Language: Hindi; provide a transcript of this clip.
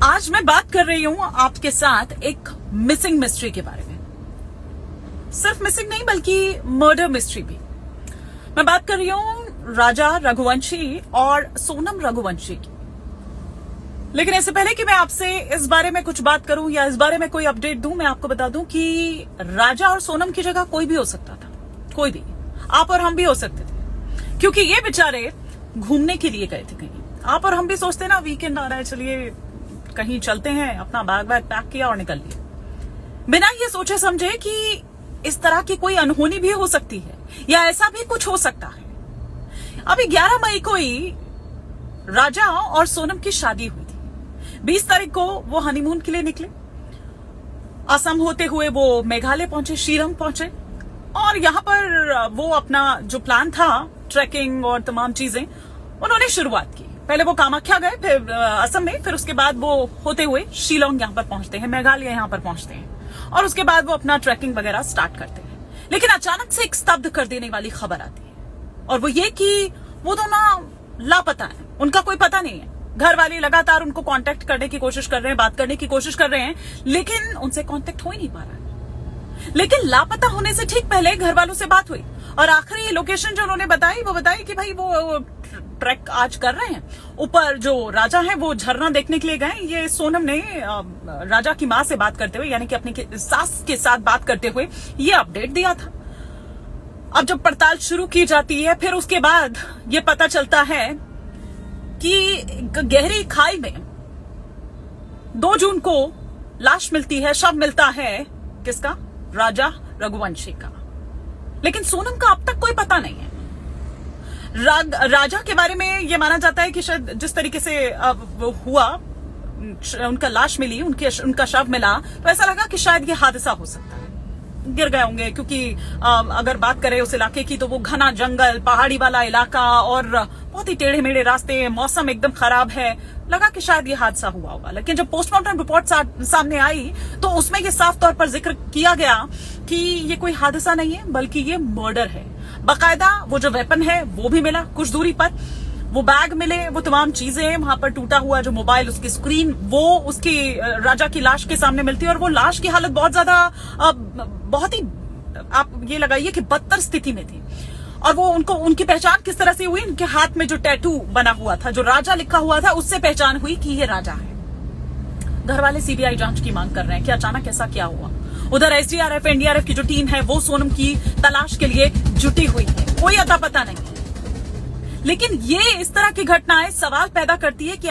आज मैं बात कर रही हूं आपके साथ एक मिसिंग मिस्ट्री के बारे में। सिर्फ मिसिंग नहीं बल्कि मर्डर मिस्ट्री भी। मैं बात कर रही हूं राजा रघुवंशी और सोनम रघुवंशी की। लेकिन इससे पहले कि मैं आपसे इस बारे में कुछ बात करूं या इस बारे में कोई अपडेट दूं, मैं आपको बता दूं कि राजा और सोनम की जगह कोई भी हो सकता था। कोई भी, आप और हम भी हो सकते थे, क्योंकि ये बेचारे घूमने के लिए गए थे कहीं। आप और हम भी सोचते ना, वीकेंड आ रहा है, चलिए कहीं चलते हैं, अपना बैग पैक किया और निकल लिए, बिना ये सोचे समझे कि इस तरह की कोई अनहोनी भी हो सकती है या ऐसा भी कुछ हो सकता है। अभी 11 मई को ही राजा और सोनम की शादी हुई थी। 20 तारीख को वो हनीमून के लिए निकले। असम होते हुए वो मेघालय पहुंचे, शिलोंग पहुंचे और यहां पर वो अपना जो प्लान था, ट्रैकिंग और तमाम चीजें, उन्होंने शुरुआत की। पहले वो कामाख्या गए, फिर असम में, फिर उसके बाद वो होते हुए शिलोंग यहां पर पहुंचते हैं, मेघालय यहां पर पहुंचते हैं और उसके बाद वो अपना ट्रैकिंग वगैरह स्टार्ट करते हैं। लेकिन अचानक से एक स्तब्ध कर देने वाली खबर आती है और वो ये कि वो दोनों लापता है, उनका कोई पता नहीं है। घर वाले लगातार उनको कांटेक्ट करने की कोशिश कर रहे हैं, बात करने की कोशिश कर रहे हैं, लेकिन उनसे कांटेक्ट हो ही नहीं पा रहा है। लेकिन लापता होने से ठीक पहले घर वालों से बात हुई और आखिरी लोकेशन जो उन्होंने बताई, वो बताई कि भाई वो ट्रैक आज कर रहे हैं। ऊपर जो राजा है वो झरना देखने के लिए गए। ये सोनम ने राजा की मां से बात करते हुए, यानी कि अपनी सास के साथ बात करते हुए ये अपडेट दिया था। अब जब पड़ताल शुरू की जाती है, फिर उसके बाद ये पता चलता है कि गहरी खाई में 2 जून को लाश मिलती है, शव मिलता है। किसका? राजा रघुवंशी का। लेकिन सोनम का अब तक कोई पता नहीं है। राजा के बारे में यह माना जाता है कि शायद जिस तरीके से हुआ, उनका लाश मिली, उनका शव मिला, तो ऐसा लगा कि शायद ये हादसा हो सकता है, गिर गए होंगे। क्योंकि अगर बात करें उस इलाके की, तो वो घना जंगल, पहाड़ी वाला इलाका और बहुत ही टेढ़े मेढ़े रास्ते, मौसम एकदम खराब है, लगा कि शायद ये हादसा हुआ होगा। लेकिन जब पोस्टमार्टम रिपोर्ट सामने आई तो उसमें ये साफ तौर पर जिक्र किया गया कि ये कोई हादसा नहीं है बल्कि ये मर्डर है। बाकायदा वो जो वेपन है वो भी मिला कुछ दूरी पर, वो बैग मिले, वो तमाम चीजें वहां पर, टूटा हुआ जो मोबाइल, उसकी स्क्रीन, वो उसकी राजा की लाश के सामने मिलती है। और वो लाश की हालत बहुत ज्यादा, बहुत ही, आप ये लगाइए कि बदतर स्थिति में थी। और वो उनकी पहचान किस तरह से हुई? उनके हाथ में जो टैटू बना हुआ था, जो राजा लिखा हुआ था, उससे पहचान हुई कि ये राजा है। घर वाले सीबीआई जांच की मांग कर रहे हैं कि अचानक ऐसा क्या हुआ। उधर एसडीआरएफ, एनडीआरएफ की जो टीम है वो सोनम की तलाश के लिए जुटी हुई है। कोई अता पता नहीं है। लेकिन ये इस तरह की घटनाएं सवाल पैदा करती है कि